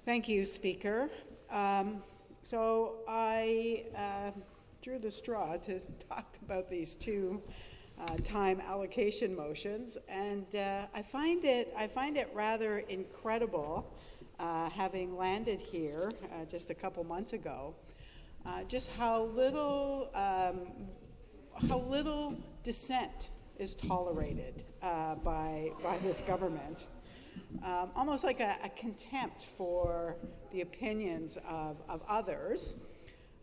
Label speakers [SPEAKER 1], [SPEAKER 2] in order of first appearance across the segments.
[SPEAKER 1] Thank you, Speaker. So I drew the straw to talk about these two time allocation motions, and I find it rather incredible, having landed here just a couple months ago, just how little dissent is tolerated by this government. Almost like a contempt for the opinions of others.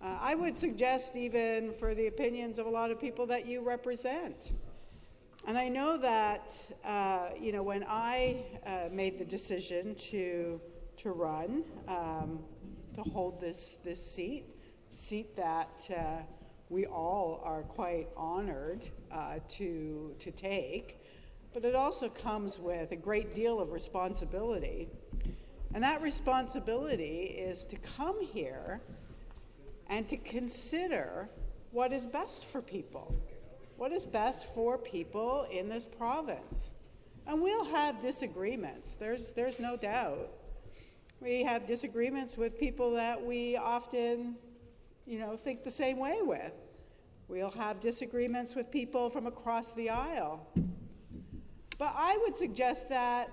[SPEAKER 1] I would suggest even for the opinions of a lot of people that you represent. And I know that, when I made the decision to run, to hold this seat that we all are quite honored to take, but it also comes with a great deal of responsibility. And that responsibility is to come here and to consider what is best for people, what is best for people in this province. And we'll have disagreements, there's no doubt. We have disagreements with people that we often, think the same way with. We'll have disagreements with people from across the aisle. But I would suggest that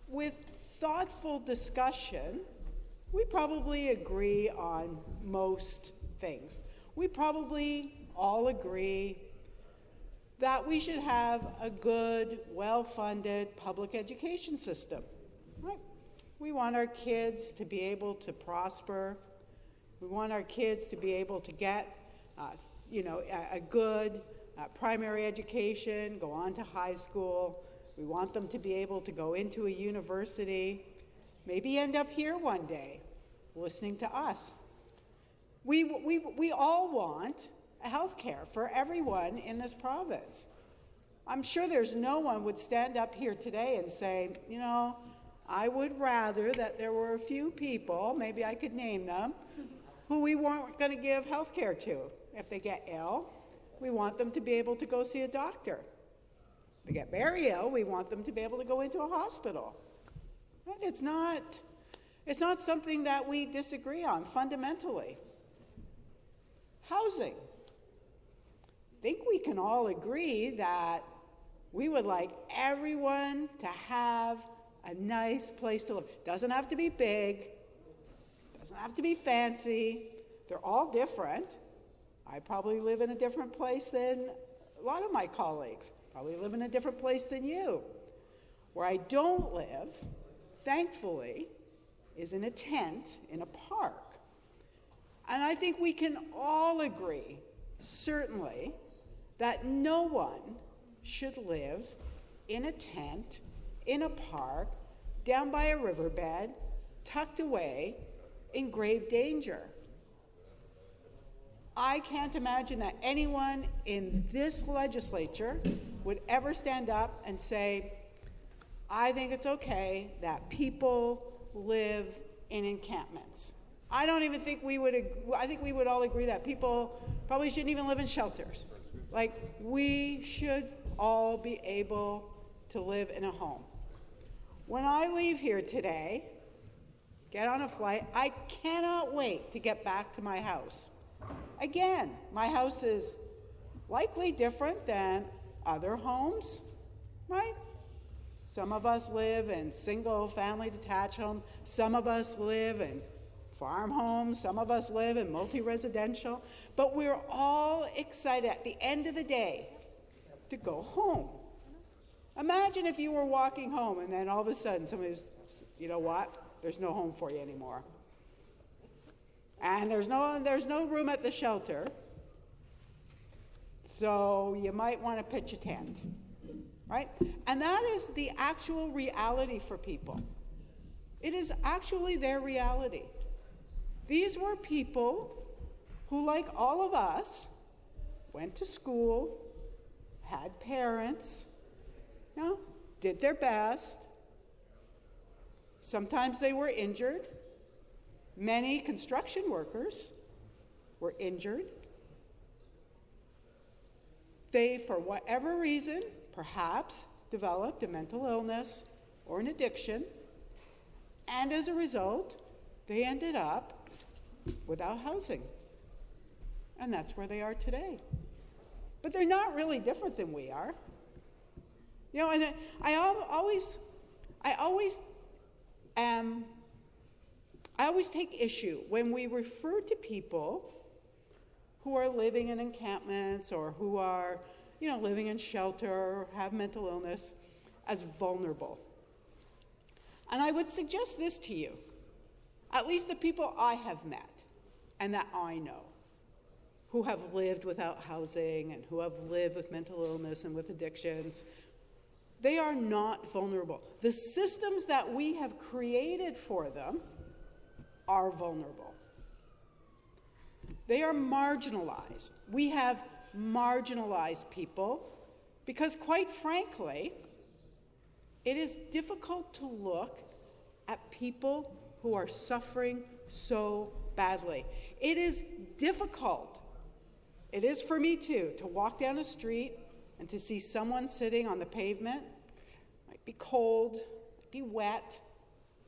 [SPEAKER 1] with thoughtful discussion, we probably agree on most things. We probably all agree that we should have a good, well-funded public education system. Right? We want our kids to be able to prosper. We want our kids to be able to get, a good primary education, go on to high school. We want them to be able to go into a university, maybe end up here one day, listening to us. We all want health care for everyone in this province. I'm sure there's no one would stand up here today and say, I would rather that there were a few people, maybe I could name them, who we weren't going to give health care to. If they get ill, we want them to be able to go see a doctor. If they get very ill, we want them to be able to go into a hospital. Right? It's not something that we disagree on fundamentally. Housing. I think we can all agree that we would like everyone to have a nice place to live. Doesn't have to be big, doesn't have to be fancy. They're all different. I probably live in a different place than a lot of my colleagues. Probably live in a different place than you. Where I don't live, thankfully, is in a tent in a park. And I think we can all agree, certainly, that no one should live in a tent, in a park, down by a riverbed, tucked away, in grave danger. I can't imagine that anyone in this legislature would ever stand up and say, I think it's okay that people live in encampments. I don't even think I think we would all agree that people probably shouldn't even live in shelters. Like, we should all be able to live in a home. When I leave here today, get on a flight, I cannot wait to get back to my house. Again, my house is likely different than other homes, right? Some of us live in single-family detached homes. Some of us live in farm homes. Some of us live in multi-residential. But we're all excited at the end of the day to go home. Imagine if you were walking home and then all of a sudden somebody's, you know what, there's no home for you anymore. And there's no room at the shelter, so you might want to pitch a tent, right? And that is the actual reality for people. It is actually their reality. These were people who, like all of us, went to school, had parents, did their best. Sometimes they were injured. Many construction workers were injured. They, for whatever reason, perhaps developed a mental illness or an addiction, and as a result, they ended up without housing. And that's where they are today. But they're not really different than we are. You know, and I always take issue when we refer to people who are living in encampments or who are, you know, living in shelter or have mental illness as vulnerable. And I would suggest this to you, at least the people I have met and that I know, who have lived without housing and who have lived with mental illness and with addictions, they are not vulnerable. The systems that we have created for them are vulnerable. They are marginalized. We have marginalized people because, quite frankly, it is difficult to look at people who are suffering so badly. It is difficult. It is for me too, to walk down a street and to see someone sitting on the pavement. Might be cold, might be wet.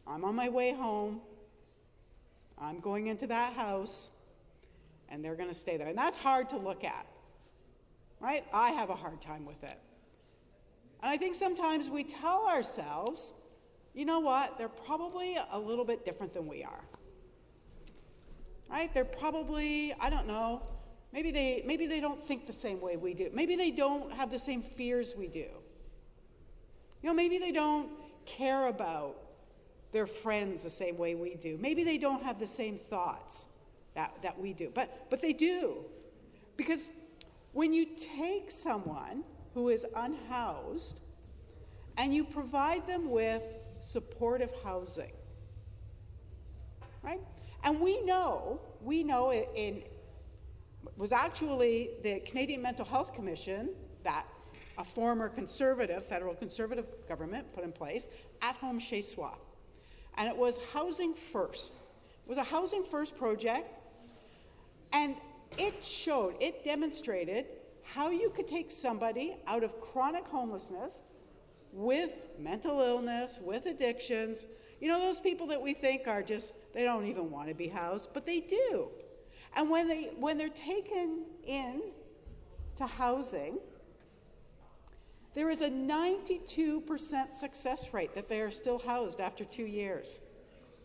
[SPEAKER 1] I'm on my way home. I'm going into that house, and they're going to stay there. And that's hard to look at, right? I have a hard time with it. And I think sometimes we tell ourselves, you know what, they're probably a little bit different than we are. Right? They're probably, I don't know, maybe they don't think the same way we do. Maybe they don't have the same fears we do. You know, maybe they don't care about their friends the same way we do. Maybe they don't have the same thoughts that we do. But they do. Because when you take someone who is unhoused and you provide them with supportive housing, right? And we know it was actually the Canadian Mental Health Commission that a former conservative, federal conservative government put in place at Home Chez Soi. And it was Housing First. It was a Housing First project, and it demonstrated how you could take somebody out of chronic homelessness with mental illness, with addictions. You know, those people that we think are just, they don't even want to be housed, but they do. And when they're taken in to housing, there is a 92% success rate that they are still housed after 2 years.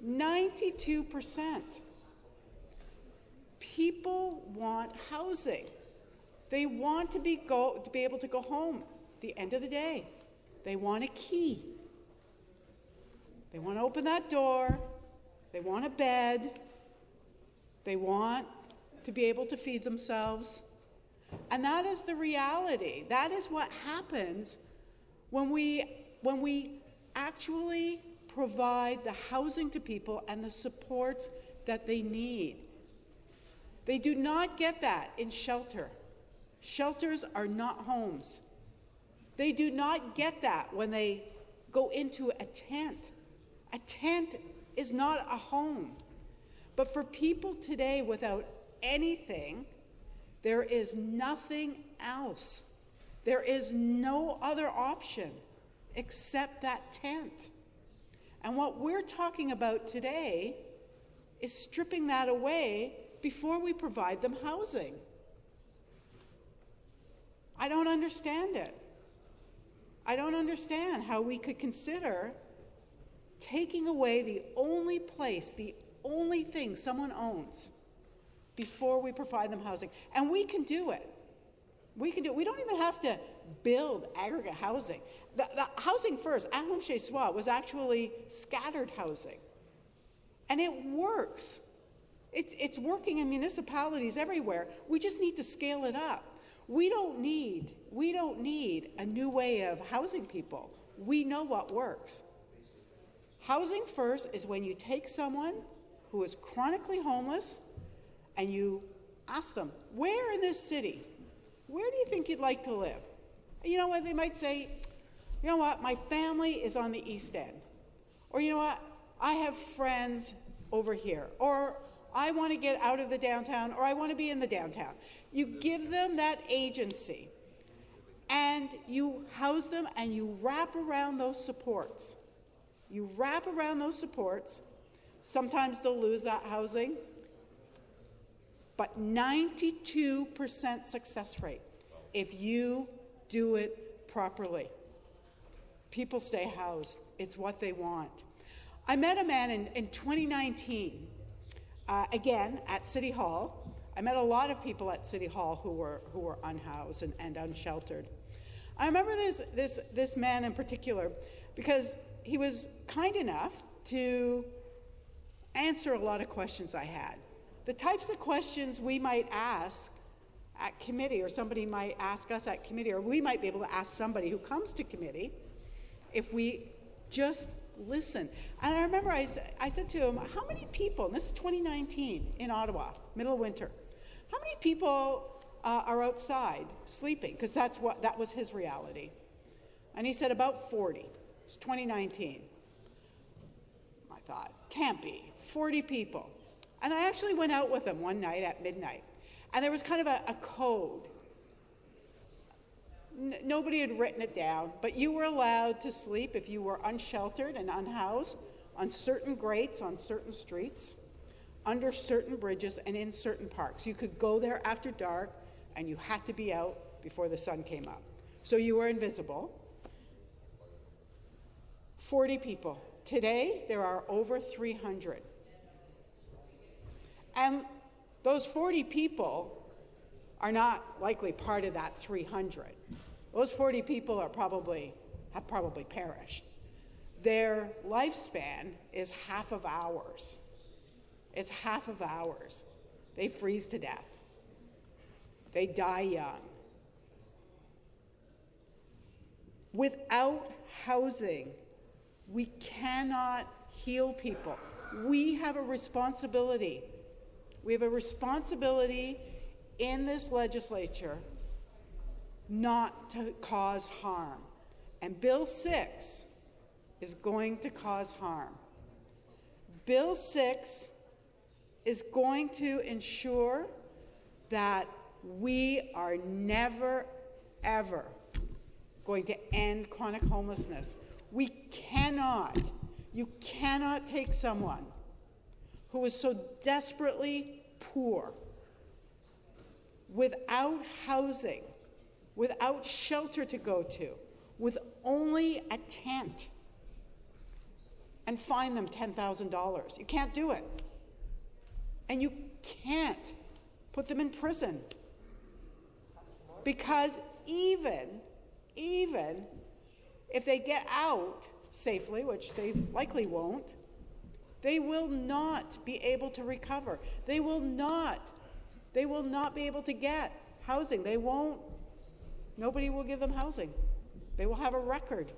[SPEAKER 1] 92%. People want housing. They want to be able to go home at the end of the day. They want a key. They want to open that door. They want a bed. They want to be able to feed themselves. And that is the reality. That is what happens when we actually provide the housing to people and the supports that they need. They do not get that in shelter. Shelters are not homes. They do not get that when they go into a tent. A tent is not a home. But for people today without anything, there is nothing else. There is no other option except that tent. And what we're talking about today is stripping that away before we provide them housing. I don't understand it. I don't understand how we could consider taking away the only place, the only thing someone owns before we provide them housing. And we can do it. We can do it. We don't even have to build aggregate housing. The Housing First at Home Chez Soi was actually scattered housing. And it works. It's working in municipalities everywhere. We just need to scale it up. We don't need a new way of housing people. We know what works. Housing First is when you take someone who is chronically homeless and you ask them, where in this city, where do you think you'd like to live? And you know what, they might say, you know what, my family is on the East End. Or you know what, I have friends over here. Or I want to get out of the downtown, or I want to be in the downtown. You give them that agency, and you house them, and you wrap around those supports. You wrap around those supports Sometimes they'll lose that housing, but 92% success rate if you do it properly. People stay housed. It's what they want. I met a man in 2019, again, at City Hall. I met a lot of people at City Hall who were unhoused and unsheltered. I remember this man in particular because he was kind enough to answer a lot of questions I had. The types of questions we might ask at committee, or somebody might ask us at committee, or we might be able to ask somebody who comes to committee if we just listen. And I remember I said to him, how many people, and this is 2019 in Ottawa, middle of winter, how many people are outside sleeping? Because that was his reality. And he said about 40. It's 2019. I thought, can't be, 40 people. And I actually went out with him one night at midnight. And there was kind of a code. Nobody had written it down, but you were allowed to sleep if you were unsheltered and unhoused on certain grates, on certain streets, under certain bridges, and in certain parks. You could go there after dark, and you had to be out before the sun came up. So you were invisible. 40 people. Today, there are over 300. And those 40 people are not likely part of that 300. Those 40 people have probably perished. Their lifespan is half of ours. It's half of ours. They freeze to death. They die young. Without housing, we cannot heal people. We have a responsibility. We have a responsibility in this legislature not to cause harm. And Bill 6 is going to cause harm. Bill 6 is going to ensure that we are never, ever going to end chronic homelessness. You cannot take someone who is so desperately poor, without housing, without shelter to go to, with only a tent, and fine them $10,000. You can't do it. And you can't put them in prison. Because even if they get out safely, which they likely won't, they will not be able to recover. They will not be able to get housing. Nobody will give them housing. They will have a record.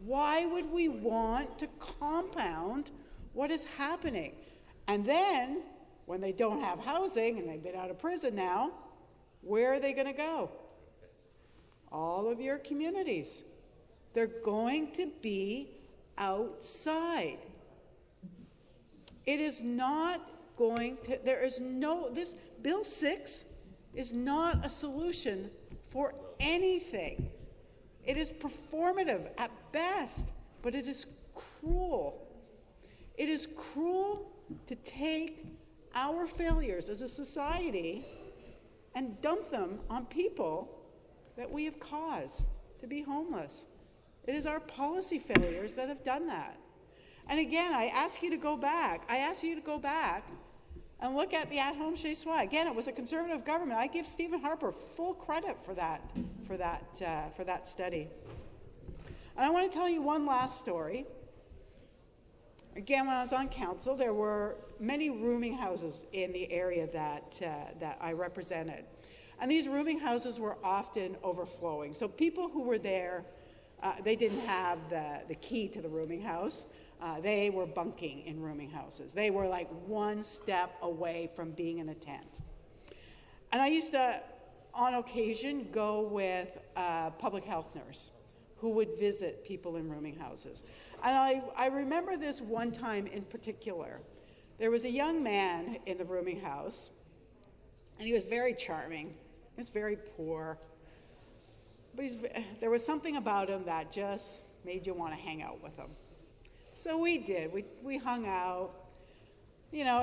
[SPEAKER 1] Why would we want to compound what is happening? And then, when they don't have housing and they've been out of prison now, where are they going to go? All of your communities. They're going to be outside. It is not going to, this Bill 6 is not a solution for anything. It is performative at best, but it is cruel. It is cruel to take our failures as a society and dump them on people that we have caused to be homeless. It is our policy failures that have done that. And again, I ask you to go back. And look at the at-home chez soi. Again, it was a Conservative government. I give Stephen Harper full credit for that study. And I want to tell you one last story. Again, when I was on council, there were many rooming houses in the area that I represented. And these rooming houses were often overflowing. So people who were there, they didn't have the key to the rooming house. They were bunking in rooming houses. They were like one step away from being in a tent. And I used to, on occasion, go with a public health nurse who would visit people in rooming houses. And I remember this one time in particular. There was a young man in the rooming house, and he was very charming. He was very poor. But there was something about him that just made you want to hang out with him. So we did. We hung out.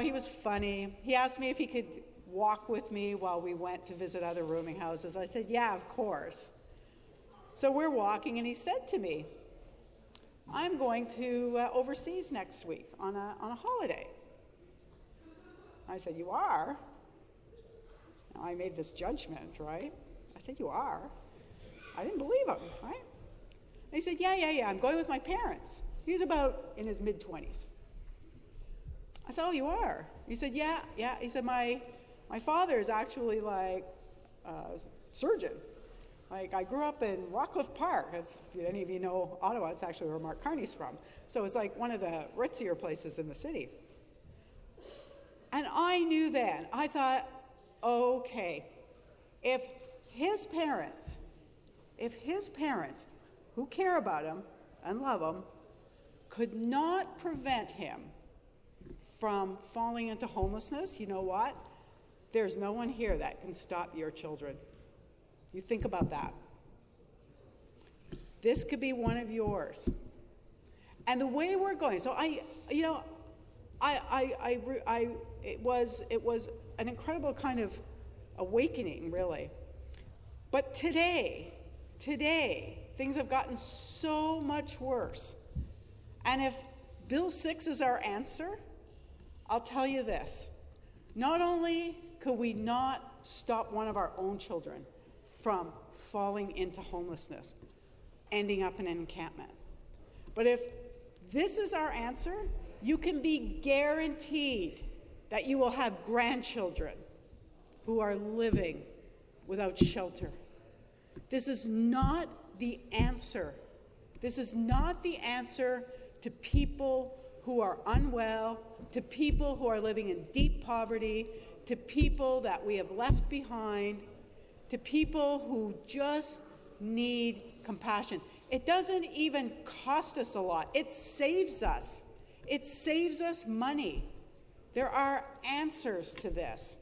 [SPEAKER 1] he was funny. He asked me if he could walk with me while we went to visit other rooming houses. I said, yeah, of course. So we're walking, and he said to me, I'm going to overseas next week on a holiday. I said, you are? Now, I made this judgment, right? I said, you are? I didn't believe him, right? And he said, yeah, I'm going with my parents. He was about in his mid-20s. I said, oh, you are? He said, yeah. He said, my father is actually like a surgeon. Like, I grew up in Rockcliffe Park. As if any of you know Ottawa, it's actually where Mark Carney's from. So it's like one of the ritzier places in the city. And I knew then, I thought, okay, if his parents, who care about him and love him, could not prevent him from falling into homelessness, you know what? There's no one here that can stop your children. You think about that. This could be one of yours. And the way we're going, so it was an incredible kind of awakening, really. But today, things have gotten so much worse. And if Bill 6 is our answer, I'll tell you this. Not only could we not stop one of our own children from falling into homelessness, ending up in an encampment, but if this is our answer, you can be guaranteed that you will have grandchildren who are living without shelter. This is not the answer. This is not the answer to people who are unwell, to people who are living in deep poverty, to people that we have left behind, to people who just need compassion. It doesn't even cost us a lot. It saves us. It saves us money. There are answers to this.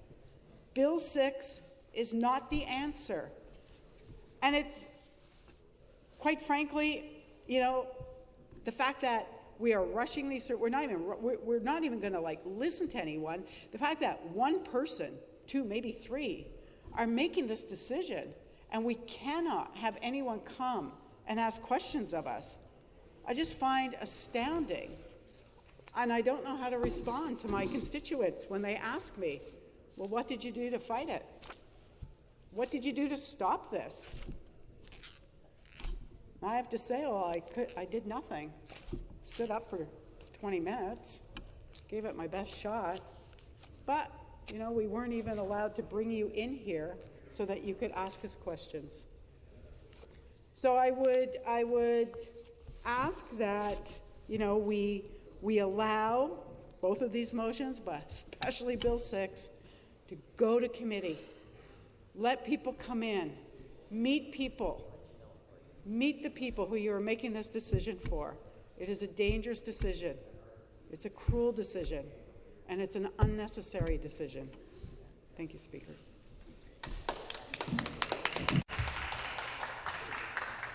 [SPEAKER 1] Bill 6 is not the answer. And it's, quite frankly, the fact that we are rushing these, we're not even going to listen to anyone. The fact that one person, two, maybe three, are making this decision, and we cannot have anyone come and ask questions of us, I just find astounding. And I don't know how to respond to my constituents when they ask me, well, what did you do to fight it? What did you do to stop this? I have to say, I did nothing. Stood up for 20 minutes, gave it my best shot, but, we weren't even allowed to bring you in here so that you could ask us questions. So I would ask that, we allow both of these motions, but especially Bill 6, to go to committee. Let people come in, meet the people who you are making this decision for. It is a dangerous decision. It's a cruel decision, and it's an unnecessary decision. Thank you, Speaker.